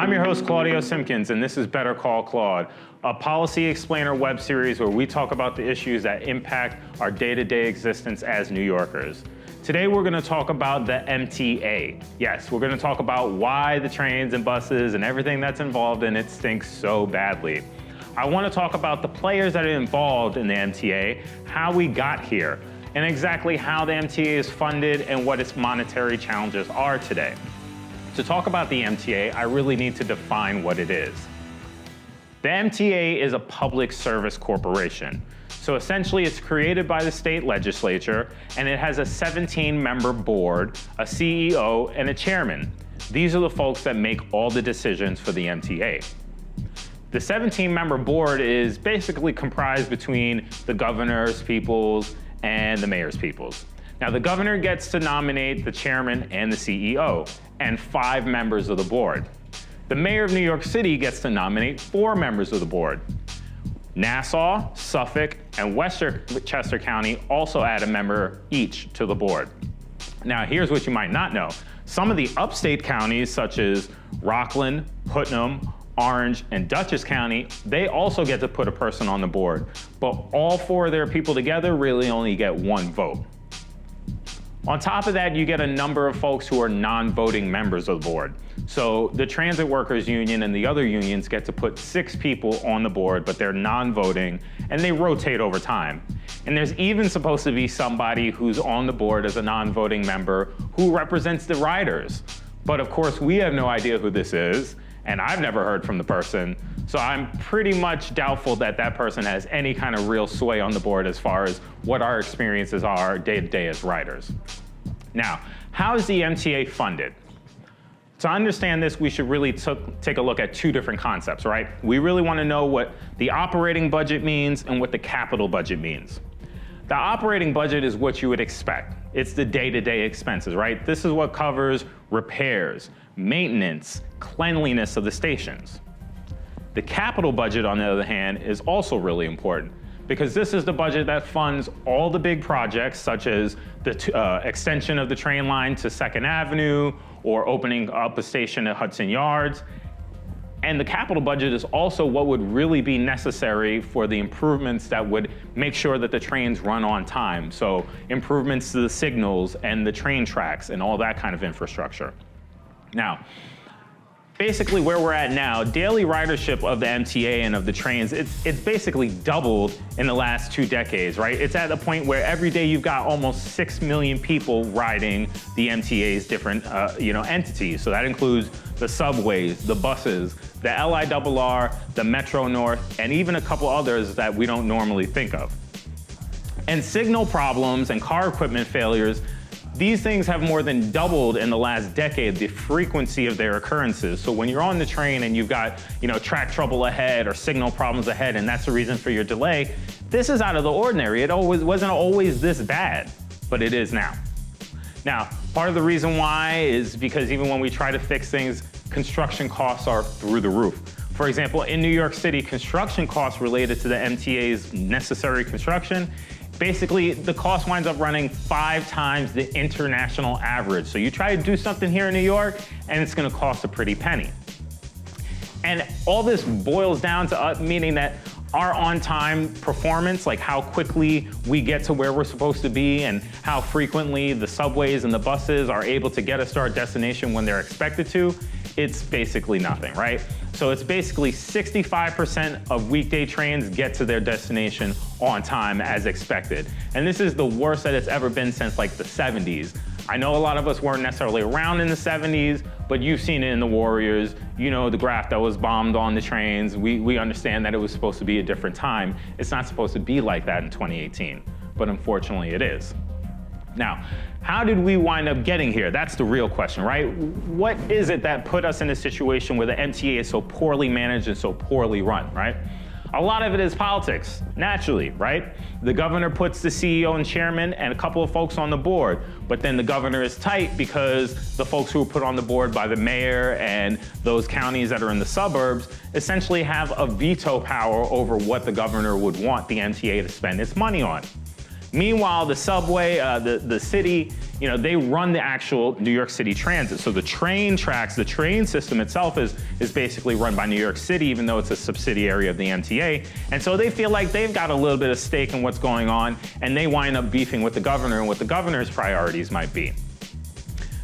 I'm your host, Claudio Simpkins, and this is Better Call Claude, a policy explainer web series where we talk about the issues that impact our day-to-day existence as New Yorkers. Today, we're going to talk about the MTA. Yes, we're going to talk about why the trains and buses and everything that's involved in it stinks so badly. I want to talk about the players that are involved in the MTA, how we got here, and exactly how the MTA is funded and what its monetary challenges are today. To talk about the MTA, I really need to define what it is. The MTA is a public service corporation. So essentially, it's created by the state legislature, and it has a 17-member board, a CEO, and a chairman. These are the folks that make all the decisions for the MTA. The 17-member board is basically comprised between the governor's peoples and the mayor's peoples. Now, the governor gets to nominate the chairman and the CEO, and 5 members of the board. The mayor of New York City gets to nominate 4 members of the board. Nassau, Suffolk, and Westchester County also add a member each to the board. Now, here's what you might not know. Some of the upstate counties, such as Rockland, Putnam, Orange, and Dutchess County, they also get to put a person on the board. But all 4 of their people together really only get 1 vote. On top of that, you get a number of folks who are non-voting members of the board. So the Transit Workers Union and the other unions get to put 6 people on the board, but they're non-voting, and they rotate over time. And there's even supposed to be somebody who's on the board as a non-voting member who represents the riders. But of course, we have no idea who this is, and I've never heard from the person. So I'm pretty much doubtful that that person has any kind of real sway on the board as far as what our experiences are day to day as riders. Now, how is the MTA funded? To understand this, we should really take a look at 2 different concepts, right? We really want to know what the operating budget means and what the capital budget means. The operating budget is what you would expect. It's the day-to-day expenses, right? This is what covers repairs, maintenance, cleanliness of the stations. The capital budget, on the other hand, is also really important because this is the budget that funds all the big projects, such as the extension of the train line to 2nd Avenue or opening up a station at Hudson Yards. And the capital budget is also what would really be necessary for the improvements that would make sure that the trains run on time. So improvements to the signals and the train tracks and all that kind of infrastructure. Now, basically where we're at now, daily ridership of the MTA and of the trains, it's basically doubled in the last 2 decades, right? It's at the point where every day you've got almost 6 million people riding the MTA's different entities. So that includes the subways, the buses, the LIRR, the Metro North, and even a couple others that we don't normally think of. And signal problems and car equipment failures, these things have more than doubled in the last decade, the frequency of their occurrences. So when you're on the train and you've got, track trouble ahead or signal problems ahead, and that's the reason for your delay, this is out of the ordinary. It wasn't always this bad, but it is now. Now, part of the reason why is because even when we try to fix things, construction costs are through the roof. For example, in New York City, construction costs related to the MTA's necessary construction, basically, the cost winds up running 5 times the international average. So you try to do something here in New York, and it's gonna cost a pretty penny. And all this boils down to us, meaning that our on-time performance, like how quickly we get to where we're supposed to be and how frequently the subways and the buses are able to get us to our destination when they're expected to, it's basically nothing, right? So it's basically 65% of weekday trains get to their destination on time as expected. And this is the worst that it's ever been since like the 70s. I know a lot of us weren't necessarily around in the 70s, but you've seen it in the Warriors. You know the graph that was bombed on the trains. We understand that it was supposed to be a different time. It's not supposed to be like that in 2018, but unfortunately it is. Now, how did we wind up getting here? That's the real question, right? What is it that put us in a situation where the MTA is so poorly managed and so poorly run, right? A lot of it is politics, naturally, right? The governor puts the CEO and chairman and a couple of folks on the board, but then the governor is tight because the folks who are put on the board by the mayor and those counties that are in the suburbs essentially have a veto power over what the governor would want the MTA to spend its money on. Meanwhile, the subway, the city they run the actual New York City Transit. So the train tracks, the train system itself is basically run by New York City, even though it's a subsidiary of the MTA. And so they feel like they've got a little bit of stake in what's going on, and they wind up beefing with the governor and what the governor's priorities might be.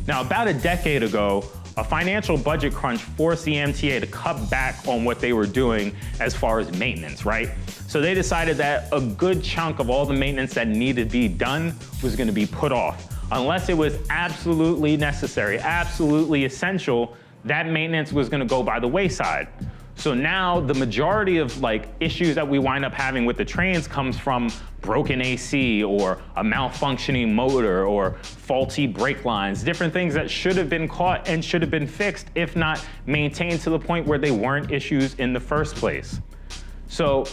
Now, about a decade ago, a financial budget crunch forced the MTA to cut back on what they were doing as far as maintenance, right? So they decided that a good chunk of all the maintenance that needed to be done was going to be put off. Unless it was absolutely necessary, absolutely essential, that maintenance was going to go by the wayside. So now the majority of issues that we wind up having with the trains comes from broken AC or a malfunctioning motor or faulty brake lines, different things that should have been caught and should have been fixed, if not maintained to the point where they weren't issues in the first place. So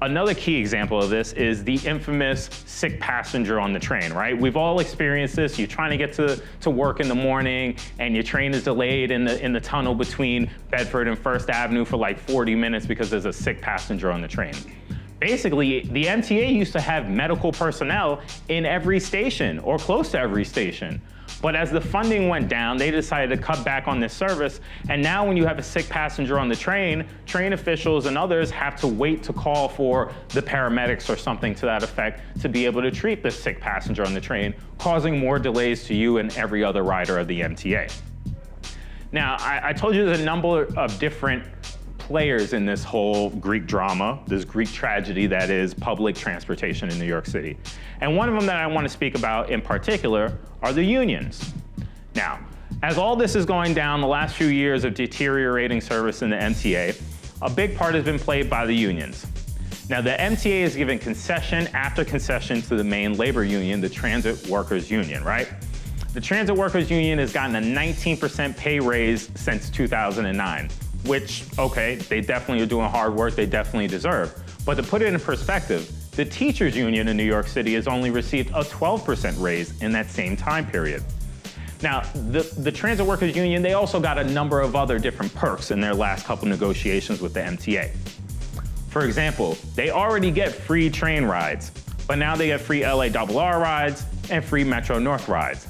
another key example of this is the infamous sick passenger on the train, right? We've all experienced this. You're trying to get to work in the morning and your train is delayed in the tunnel between Bedford and First Avenue for 40 minutes because there's a sick passenger on the train. Basically, the MTA used to have medical personnel in every station or close to every station. But as the funding went down, they decided to cut back on this service. And now when you have a sick passenger on the train officials and others have to wait to call for the paramedics or something to that effect to be able to treat the sick passenger on the train, causing more delays to you and every other rider of the MTA. Now, I told you there's a number of different players in this whole Greek drama, this Greek tragedy that is public transportation in New York City. And one of them that I want to speak about in particular are the unions. Now, as all this is going down, the last few years of deteriorating service in the MTA, a big part has been played by the unions. Now, the MTA is giving concession after concession to the main labor union, the Transit Workers Union, right? The Transit Workers Union has gotten a 19% pay raise since 2009. Which, okay, they definitely are doing hard work, they definitely deserve. But to put it in perspective, the teachers union in New York City has only received a 12% raise in that same time period. Now, the Transit Workers Union, they also got a number of other different perks in their last couple negotiations with the MTA. For example, they already get free train rides, but now they get free LARR rides and free Metro North rides.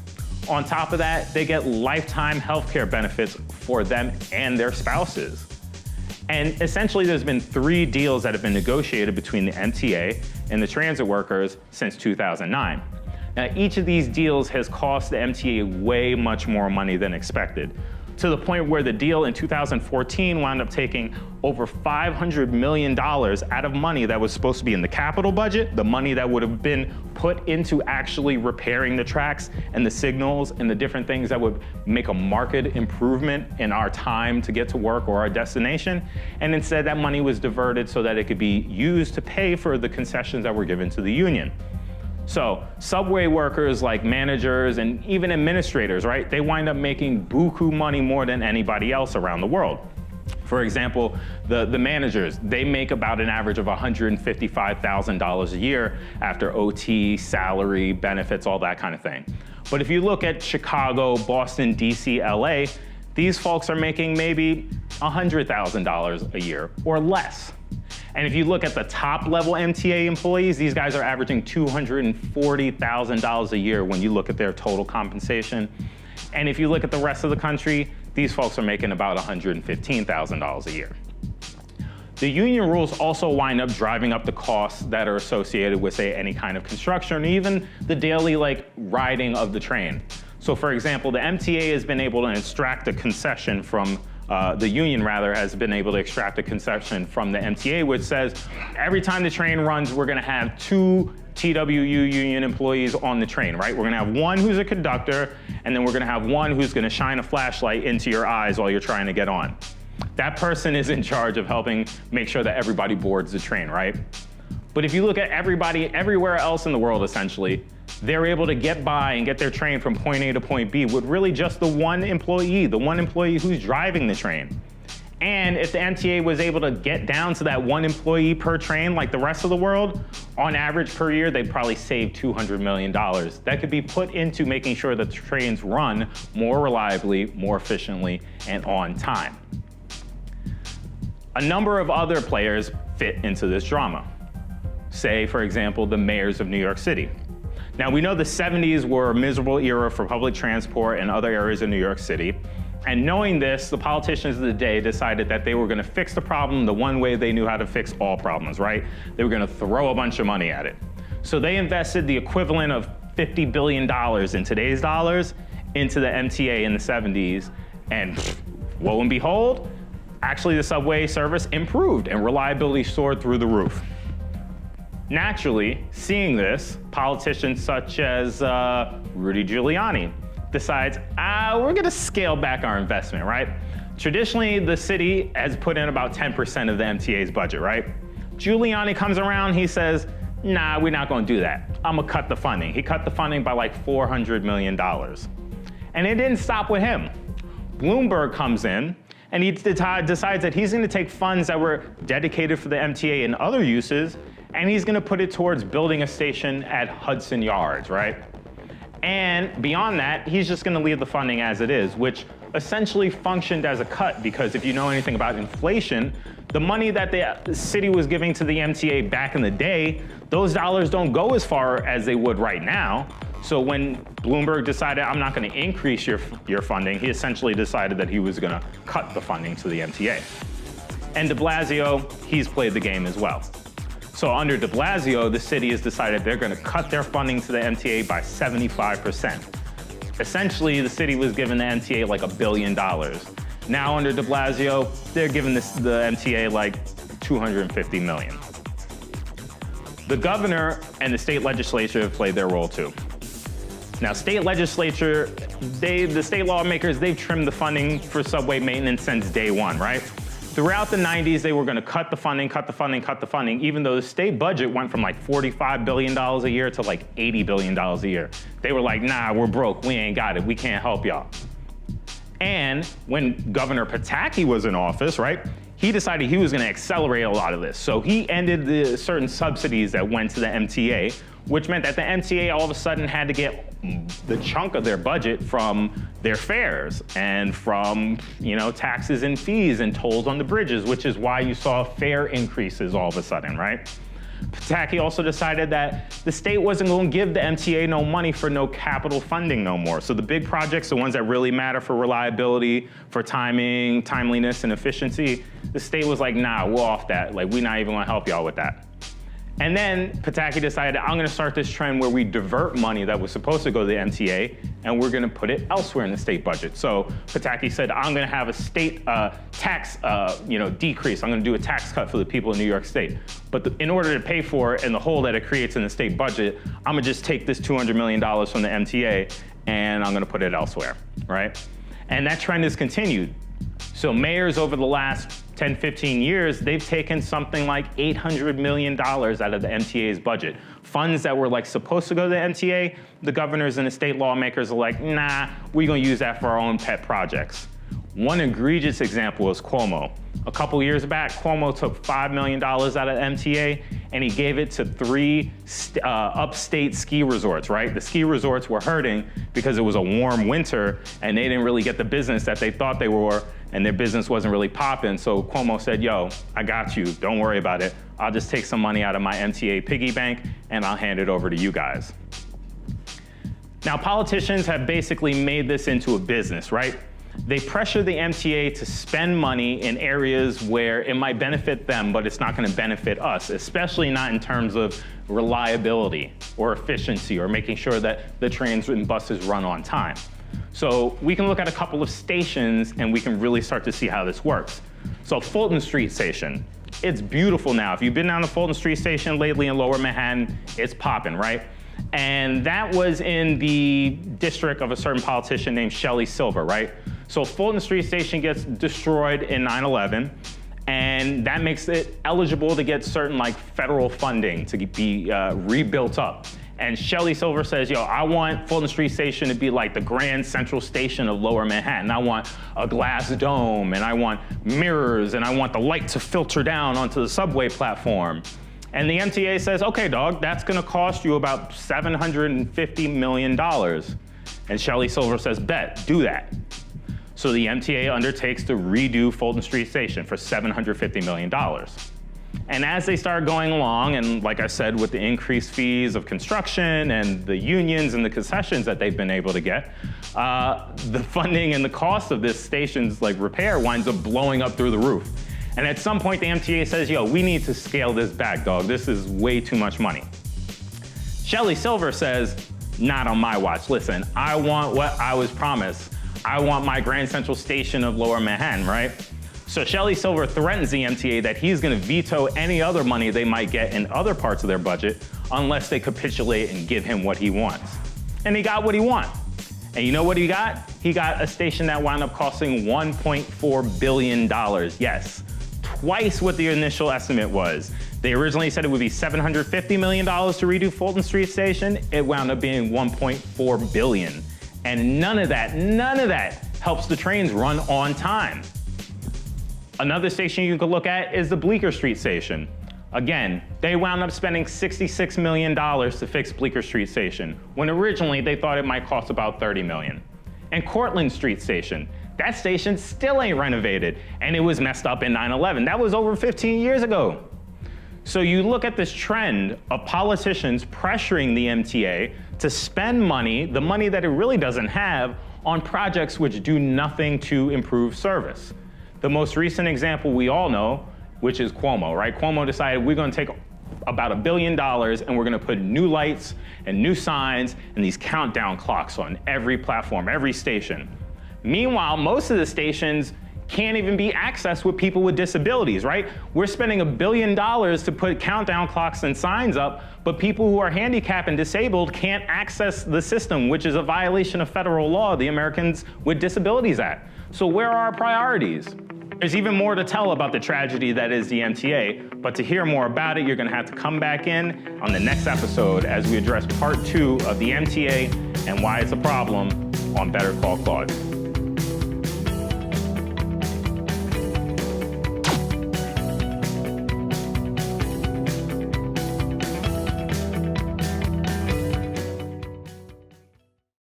On top of that, they get lifetime healthcare benefits for them and their spouses. And essentially, there's been 3 deals that have been negotiated between the MTA and the transit workers since 2009. Now, each of these deals has cost the MTA way much more money than expected, to the point where the deal in 2014 wound up taking over $500 million out of money that was supposed to be in the capital budget, the money that would have been put into actually repairing the tracks and the signals and the different things that would make a marked improvement in our time to get to work or our destination. And instead, that money was diverted so that it could be used to pay for the concessions that were given to the union. So subway workers like managers and even administrators, right? They wind up making buku money more than anybody else around the world. For example, the managers, they make about an average of $155,000 a year after OT, salary, benefits, all that kind of thing. But if you look at Chicago, Boston, DC, LA, these folks are making maybe $100,000 a year or less. And if you look at the top level MTA employees, these guys are averaging $240,000 a year when you look at their total compensation. And if you look at the rest of the country, these folks are making about $115,000 a year. The union rules also wind up driving up the costs that are associated with, say, any kind of construction, or even the daily riding of the train. So for example, the MTA has been able to extract a concession from the union has been able to extract a concession from the MTA, which says every time the train runs, we're gonna have 2 TWU union employees on the train, right? We're gonna have one who's a conductor, and then we're gonna have one who's gonna shine a flashlight into your eyes while you're trying to get on. That person is in charge of helping make sure that everybody boards the train, right? But if you look at everybody everywhere else in the world, essentially, they're able to get by and get their train from point A to point B with really just the one employee who's driving the train. And if the MTA was able to get down to that one employee per train like the rest of the world, on average per year, they'd probably save $200 million. That could be put into making sure that the trains run more reliably, more efficiently, and on time. A number of other players fit into this drama. Say, for example, the mayors of New York City. Now, we know the 70s were a miserable era for public transport and other areas of New York City. And knowing this, the politicians of the day decided that they were gonna fix the problem the one way they knew how to fix all problems, right? They were gonna throw a bunch of money at it. So they invested the equivalent of $50 billion in today's dollars into the MTA in the 70s. And lo and behold, actually the subway service improved and reliability soared through the roof. Naturally, seeing this, politicians such as Rudy Giuliani decides, we're gonna scale back our investment, right? Traditionally, the city has put in about 10% of the MTA's budget, right? Giuliani comes around, he says, nah, we're not gonna do that. I'm gonna cut the funding. He cut the funding by like $400 million. And it didn't stop with him. Bloomberg comes in, and he decides that he's gonna take funds that were dedicated for the MTA and other uses, and he's gonna put it towards building a station at Hudson Yards, right? And beyond that, he's just gonna leave the funding as it is, which essentially functioned as a cut, because if you know anything about inflation, the money that the city was giving to the MTA back in the day, those dollars don't go as far as they would right now. So when Bloomberg decided, I'm not gonna increase your funding, he essentially decided that he was gonna cut the funding to the MTA. And de Blasio, he's played the game as well. So under de Blasio, the city has decided they're gonna cut their funding to the MTA by 75%. Essentially, the city was giving the MTA like $1 billion. Now under de Blasio, they're giving the MTA like $250 million. The governor and the state legislature have played their role too. Now, state legislature, the state lawmakers, they've trimmed the funding for subway maintenance since day one, right? Throughout the 90s, they were gonna cut the funding, even though the state budget went from like $45 billion a year to like $80 billion a year. They were like, nah, we're broke, we ain't got it, we can't help y'all. And when Governor Pataki was in office, right, he decided he was gonna accelerate a lot of this. So he ended the certain subsidies that went to the MTA, which meant that the MTA all of a sudden had to get the chunk of their budget from their fares and from, taxes and fees and tolls on the bridges, which is why you saw fare increases all of a sudden, right? Pataki also decided that the state wasn't going to give the MTA no money for no capital funding no more. So the big projects, the ones that really matter for reliability, for timing, timeliness, and efficiency, the state was like, nah, we're off that. Like, we're not even going to help y'all with that. And then Pataki decided, I'm gonna start this trend where we divert money that was supposed to go to the MTA and we're gonna put it elsewhere in the state budget. So Pataki said, I'm gonna have a state tax decrease. I'm gonna do a tax cut for the people in New York State. But in order to pay for it and the hole that it creates in the state budget, I'm gonna just take this $200 million from the MTA and I'm gonna put it elsewhere, right? And that trend has continued. So mayors over the last 10, 15 years, they've taken something like $800 million out of the MTA's budget. Funds that were like supposed to go to the MTA, the governors and the state lawmakers are like, nah, we're gonna use that for our own pet projects. One egregious example is Cuomo. A couple years back, Cuomo took $5 million out of MTA and he gave it to 3 upstate ski resorts, right? The ski resorts were hurting because it was a warm winter and they didn't really get the business that they thought they were, and their business wasn't really popping. So Cuomo said, yo, I got you, don't worry about it. I'll just take some money out of my MTA piggy bank and I'll hand it over to you guys. Now, politicians have basically made this into a business, right? They pressure the MTA to spend money in areas where it might benefit them, but it's not gonna benefit us, especially not in terms of reliability or efficiency or making sure that the trains and buses run on time. So we can look at a couple of stations and we can really start to see how this works. So Fulton Street Station, it's beautiful now. If you've been down to Fulton Street Station lately in Lower Manhattan, it's popping, right? And that was in the district of a certain politician named Shelley Silver, right? So Fulton Street Station gets destroyed in 9/11, and that makes it eligible to get certain like federal funding to be rebuilt up. And Shelley Silver says, yo, I want Fulton Street Station to be like the Grand Central Station of Lower Manhattan. I want a glass dome, and I want mirrors, and I want the light to filter down onto the subway platform. And the MTA says, okay, dog, that's gonna cost you about $750 million. And Shelley Silver says, bet, do that. So the MTA undertakes to redo Fulton Street Station for $750 million. And as they started going along, and like I said, with the increased fees of construction and the unions and the concessions that they've been able to get, the funding and the cost of this station's repair winds up blowing up through the roof. And at some point the MTA says, yo, we need to scale this back, dog. This is way too much money. Shelley Silver says, not on my watch. Listen, I want what I was promised. I want my Grand Central Station of Lower Manhattan, right? So Shelley Silver threatens the MTA that he's gonna veto any other money they might get in other parts of their budget unless they capitulate and give him what he wants. And he got what he wanted. And you know what he got? He got a station that wound up costing $1.4 billion. Yes, twice what the initial estimate was. They originally said it would be $750 million to redo Fulton Street Station. It wound up being $1.4 billion. And none of that helps the trains run on time. Another station you could look at is the Bleecker Street Station. Again, they wound up spending $66 million to fix Bleecker Street Station, when originally they thought it might cost about $30 million. And Cortlandt Street Station, that station still ain't renovated, and it was messed up in 9/11. That was over 15 years ago. So you look at this trend of politicians pressuring the MTA to spend money, the money that it really doesn't have, on projects which do nothing to improve service. The most recent example we all know, which is Cuomo, right? Cuomo decided we're gonna take about $1 billion and we're gonna put new lights and new signs and these countdown clocks on every platform, every station. Meanwhile, most of the stations can't even be accessed with people with disabilities, right? We're spending $1 billion to put countdown clocks and signs up, but people who are handicapped and disabled can't access the system, which is a violation of federal law, the Americans with Disabilities Act. So where are our priorities? There's even more to tell about the tragedy that is the MTA, but to hear more about it, you're gonna have to come back in on the next episode as we address part 2 of the MTA and why it's a problem on Better Call Claude.